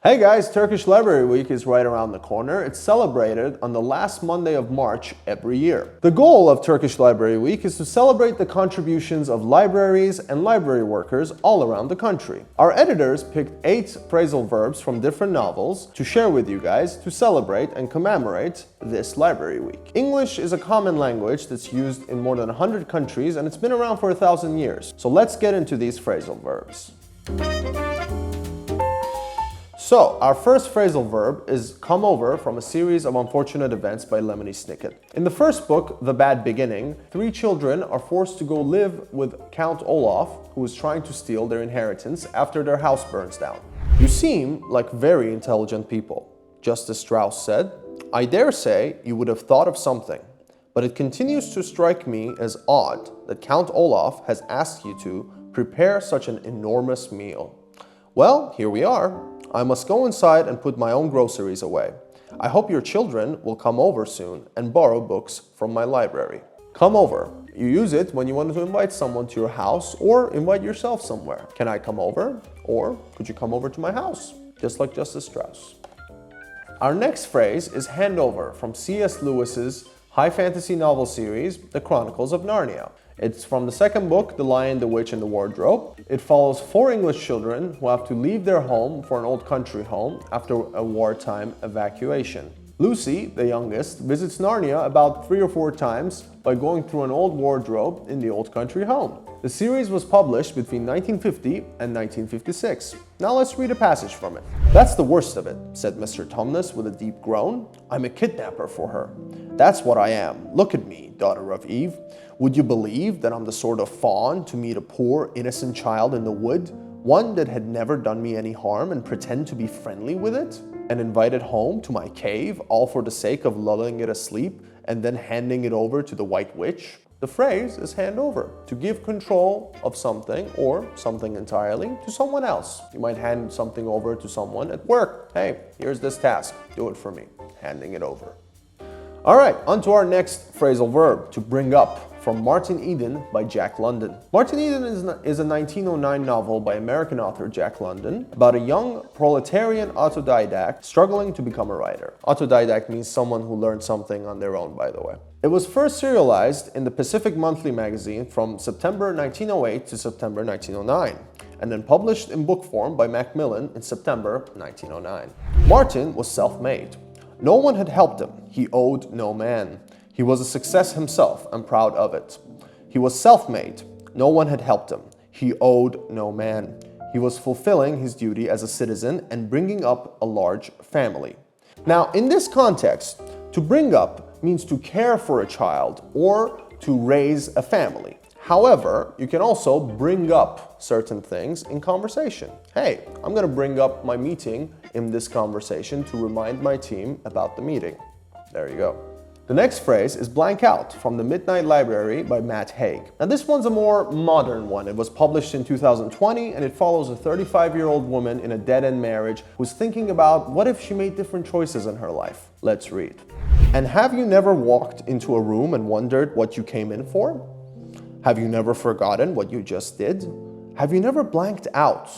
Hey guys, Turkish Library Week is right around the corner. It's celebrated on the last Monday of March every year. The goal of Turkish Library Week is to celebrate the contributions of libraries and library workers all around the country. Our editors picked 8 phrasal verbs from different novels to share with you guys to celebrate and commemorate this Library Week. English is a common language that's used in more than 100 countries and it's been around for 1,000 years. So let's get into these phrasal verbs. So, our first phrasal verb is come over from a series of unfortunate events by Lemony Snicket. In the first book, The Bad Beginning, 3 children are forced to go live with Count Olaf, who is trying to steal their inheritance after their house burns down. You seem like very intelligent people, Justice Strauss said. I dare say you would have thought of something, but it continues to strike me as odd that Count Olaf has asked you to prepare such an enormous meal. Well, here we are. I must go inside and put my own groceries away. I hope your children will come over soon and borrow books from my library. Come over. You use it when you want to invite someone to your house or invite yourself somewhere. Can I come over? Or could you come over to my house? Just like Justice Strauss. Our next phrase is handover from C.S. Lewis's high fantasy novel series, The Chronicles of Narnia. It's from the second book, The Lion, the Witch, and the Wardrobe. It follows 4 English children who have to leave their home for an old country home after a wartime evacuation. Lucy, the youngest, visits Narnia about 3 or 4 times by going through an old wardrobe in the old country home. The series was published between 1950 and 1956. Now let's read a passage from it. That's the worst of it, said Mr. Tumnus with a deep groan. I'm a kidnapper for her. That's what I am. Look at me, daughter of Eve. Would you believe that I'm the sort of fawn to meet a poor, innocent child in the wood, one that had never done me any harm, and pretend to be friendly with it? And invite it home to my cave, all for the sake of lulling it asleep and then handing it over to the White Witch? The phrase is hand over, to give control of something or something entirely to someone else. You might hand something over to someone at work. Hey, here's this task, do it for me. Handing it over. All right, on to our next phrasal verb, to bring up, from Mart'ın Eden by Jack London. Mart'ın Eden is a 1909 novel by American author Jack London about a young proletarian autodidact struggling to become a writer. Autodidact means someone who learned something on their own, by the way. It was first serialized in the Pacific Monthly magazine from September 1908 to September 1909, and then published in book form by Macmillan in September 1909. Martin was self-made. No one had helped him. He owed no man. He was a success himself and proud of it. He was self-made. No one had helped him. He owed no man. He was fulfilling his duty as a citizen and bringing up a large family. Now, in this context, to bring up means to care for a child or to raise a family. However, you can also bring up certain things in conversation. Hey, I'm going to bring up my meeting in this conversation to remind my team about the meeting. There you go. The next phrase is blank out from The Midnight Library by Matt Haig. Now this one's a more modern one. It was published in 2020 and it follows a 35-year-old woman in a dead-end marriage who's thinking about what if she made different choices in her life. Let's read. And have you never walked into a room and wondered what you came in for? Have you never forgotten what you just did? Have you never blanked out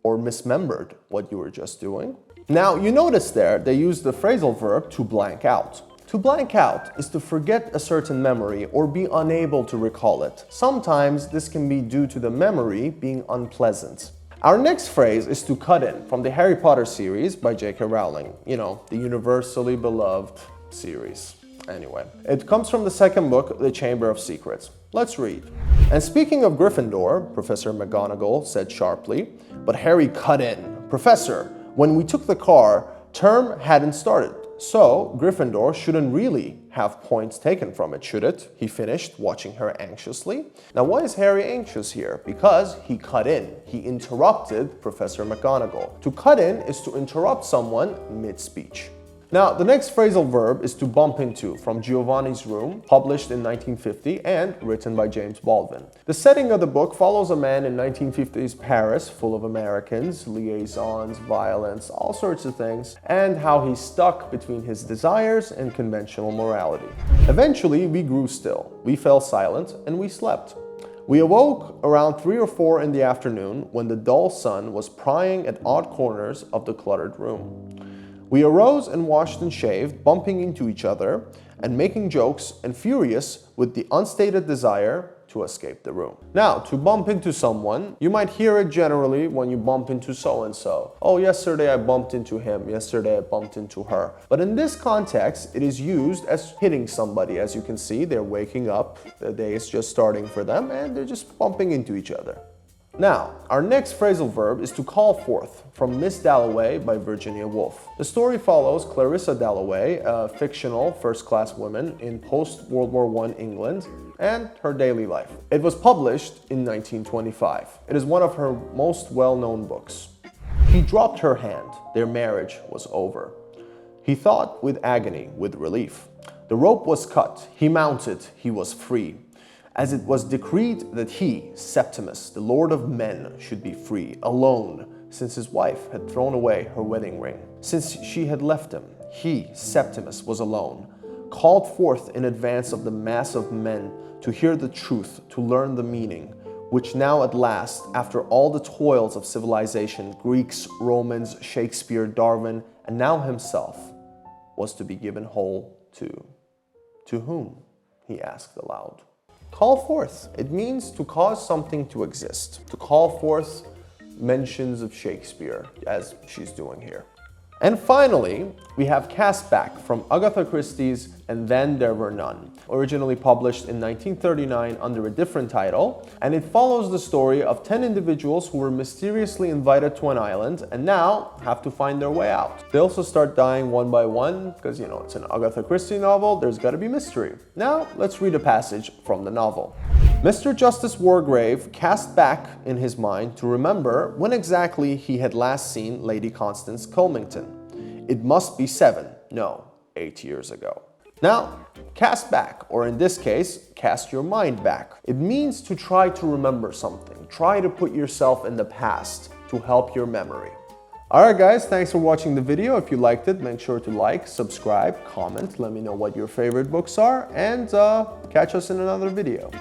or misremembered what you were just doing? Now you notice there they use the phrasal verb to blank out. To blank out is to forget a certain memory or be unable to recall it. Sometimes this can be due to the memory being unpleasant. Our next phrase is to cut in from the Harry Potter series by J.K. Rowling. You know, the universally beloved series. Anyway, it comes from the second book, The Chamber of Secrets. Let's read. And speaking of Gryffindor, Professor McGonagall said sharply, but Harry cut in. Professor, when we took the car, term hadn't started. So, Gryffindor shouldn't really have points taken from it, should it? He finished, watching her anxiously. Now, why is Harry anxious here? Because he cut in. He interrupted Professor McGonagall. To cut in is to interrupt someone mid-speech. Now, the next phrasal verb is to bump into, from Giovanni's Room, published in 1950 and written by James Baldwin. The setting of the book follows a man in 1950s Paris full of Americans, liaisons, violence, all sorts of things, and how he's stuck between his desires and conventional morality. Eventually, we grew still, we fell silent, and we slept. We awoke around 3 or 4 in the afternoon when the dull sun was prying at odd corners of the cluttered room. We arose and washed and shaved, bumping into each other and making jokes and furious with the unstated desire to escape the room. Now, to bump into someone, you might hear it generally when you bump into so-and-so. Oh, yesterday I bumped into him, yesterday I bumped into her. But in this context, it is used as hitting somebody. As you can see, they're waking up, the day is just starting for them, and they're just bumping into each other. Now, our next phrasal verb is to call forth, from Miss Dalloway by Virginia Woolf. The story follows Clarissa Dalloway, a fictional first-class woman in post-World War I England, and her daily life. It was published in 1925. It is one of her most well-known books. He dropped her hand. Their marriage was over. He thought with agony, with relief. The rope was cut. He mounted. He was free. As it was decreed that he, Septimus, the Lord of men, should be free, alone, since his wife had thrown away her wedding ring. Since she had left him, he, Septimus, was alone, called forth in advance of the mass of men to hear the truth, to learn the meaning, which now at last, after all the toils of civilization, Greeks, Romans, Shakespeare, Darwin, and now himself, was to be given whole to. To whom? He asked aloud. Call forth. It means to cause something to exist. To call forth mentions of Shakespeare, as she's doing here. And finally, we have Cast Back from Agatha Christie's And Then There Were None, originally published in 1939 under a different title, and it follows the story of 10 individuals who were mysteriously invited to an island and now have to find their way out. They also start dying one by one because, it's an Agatha Christie novel, there's gotta be mystery. Now, let's read a passage from the novel. Mr. Justice Wargrave cast back in his mind to remember when exactly he had last seen Lady Constance Culmington. It must be 8 years ago. Now, cast back, or in this case, cast your mind back. It means to try to remember something. Try to put yourself in the past to help your memory. Alright guys, thanks for watching the video. If you liked it, make sure to like, subscribe, comment, let me know what your favorite books are, and catch us in another video.